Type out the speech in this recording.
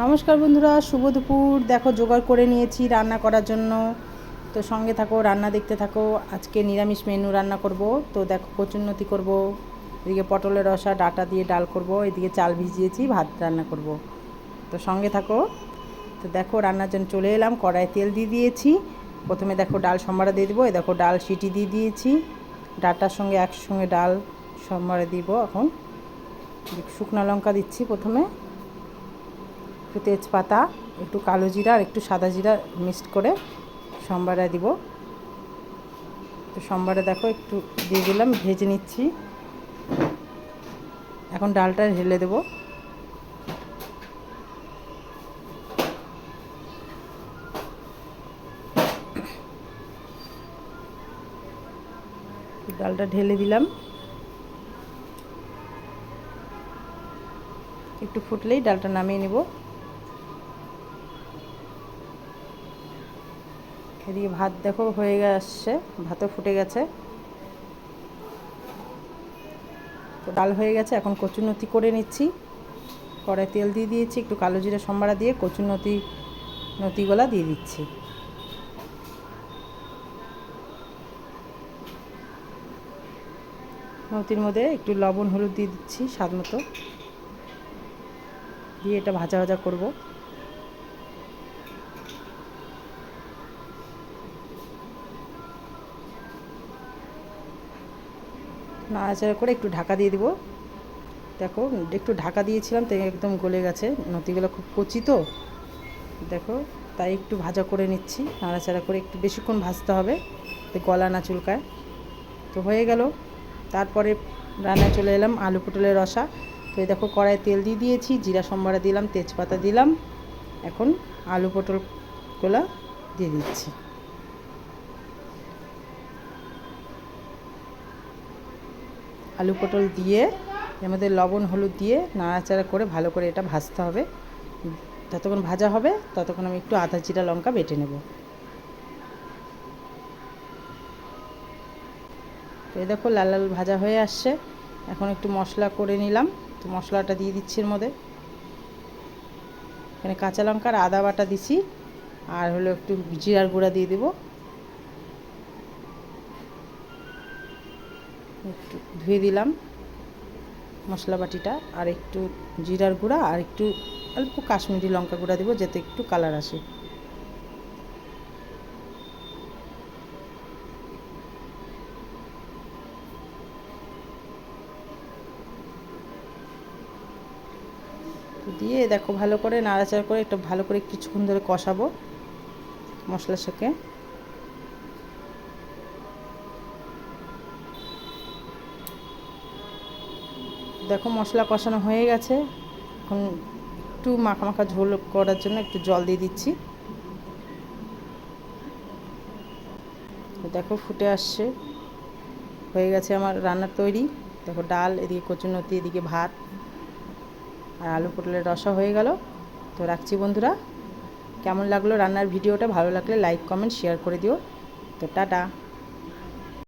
নমস্কার বন্ধুরা, শুভ দুপুর। দেখো জোগাড় করে নিয়েছি রান্না করার জন্য, তো সঙ্গে থাকো, রান্না দেখতে থাকো। আজকে নিরামিষ মেনু রান্না করব। তো দেখো কচুরলতি করব, এদিকে পটলের রসা ডাঁটা দিয়ে ডাল করব, এদিকে চাল ভিজিয়েছি, ভাত রান্না করব। তো সঙ্গে থাকো। তো দেখো রান্নার জন্য চলে এলাম, কড়াই তেল দিয়ে দিয়েছি। প্রথমে দেখো ডাল সম্বারা দিয়ে দেবো। এই দেখো ডাল সিটি দিয়ে দিয়েছি, ডাঁটার সঙ্গে একসঙ্গে ডাল সম্বারা দিব। এখন শুকনো লঙ্কা দিচ্ছি, প্রথমে একটু তেজপাতা, একটু কালো জিরা আর একটু সাদা জিরা মিক্সড করে সম্বারে দিব। তো সম্বারে দেখো একটু দিয়ে দিলাম, ভেজে নিচ্ছি। এখন ডালটা ঢেলে দেবো। ডালটা ঢেলে দিলাম, একটু ফুটলেই ডালটা নামিয়ে নেব। এদিকে ভাত দেখো হয়ে আসছে, ভাতও ফুটে গেছে। তো ডাল হয়ে গেছে, এখন কচুরলতি করে নিচ্ছি। কড়াই তেল দিয়ে দিয়েছি, একটু কালো জিরা সম্বারা দিয়ে নতিগুলা দিয়ে দিচ্ছি। নতির মধ্যে একটু লবণ হলুদ দিয়ে দিচ্ছি স্বাদ মতো, দিয়ে এটা ভাজা ভাজা করব। নাড়াচাড়া করে একটু ঢাকা দিয়ে দিব। দেখো একটু ঢাকা দিয়েছিলাম, তাই একদম গলে গেছে। নতিগুলো খুব কচি, তো দেখো তাই একটু ভাজা করে নিচ্ছি, নাড়াচাড়া করে একটু বেশিক্ষণ ভাজতে হবে, তো গলা না চুলকায়। তো হয়ে গেল। তারপরে রান্নায় চলে এলাম আলু পটলের রসা। তো এই দেখো কড়াই তেল দিয়ে দিয়েছি, জিরা সম্বারা দিলাম, তেজপাতা দিলাম। এখন আলু পটলগুলো দিয়ে দিচ্ছি। আলু পটল দিয়ে এর মধ্যে লবণ হলুদ দিয়ে নাড়াচাড়া করে ভালো করে এটা ভাজতে হবে। যতক্ষণ ভাজা হবে ততক্ষণ আমি একটু আদা জিরা লঙ্কা বেটে নেব। তো এই দেখো লাল লাল ভাজা হয়ে আসছে। এখন একটু মশলা করে নিলাম, তো মশলাটা দিয়ে দিচ্ছি এর মধ্যে। এখানে কাঁচা লঙ্কা আর আদা বাটা দিছি, আর হলো একটু জিরার গুঁড়া দিয়ে দেবো। একটু ধুয়ে দিলাম মশলা বাটিটা, আর একটু জিরার গুঁড়া আর একটু অল্প কাশ্মীরি লঙ্কা গুঁড়া দেবো, যাতে একটু কালার আসে। দিয়ে দেখো ভালো করে নাড়াচাড়া করে একটু ভালো করে কিছুক্ষণ ধরে কষাবো মশলার সাথে। দেখো মশলা কষানো হয়ে গেছে। এখন একটু মাখা মাখা ঝোল করার জন্য একটু জল দিয়ে দিচ্ছি। দেখো ফুটে আসছে, হয়ে গেছে আমার রান্না তৈরি। দেখো ডাল, এদিকে কচুরলতি, এদিকে ভাত আর আলু পটলের রসা হয়ে গেল। তো রাখছি বন্ধুরা। কেমন লাগলো রান্নার ভিডিওটা? ভালো লাগলে লাইক কমেন্ট শেয়ার করে দিও। তো টাটা।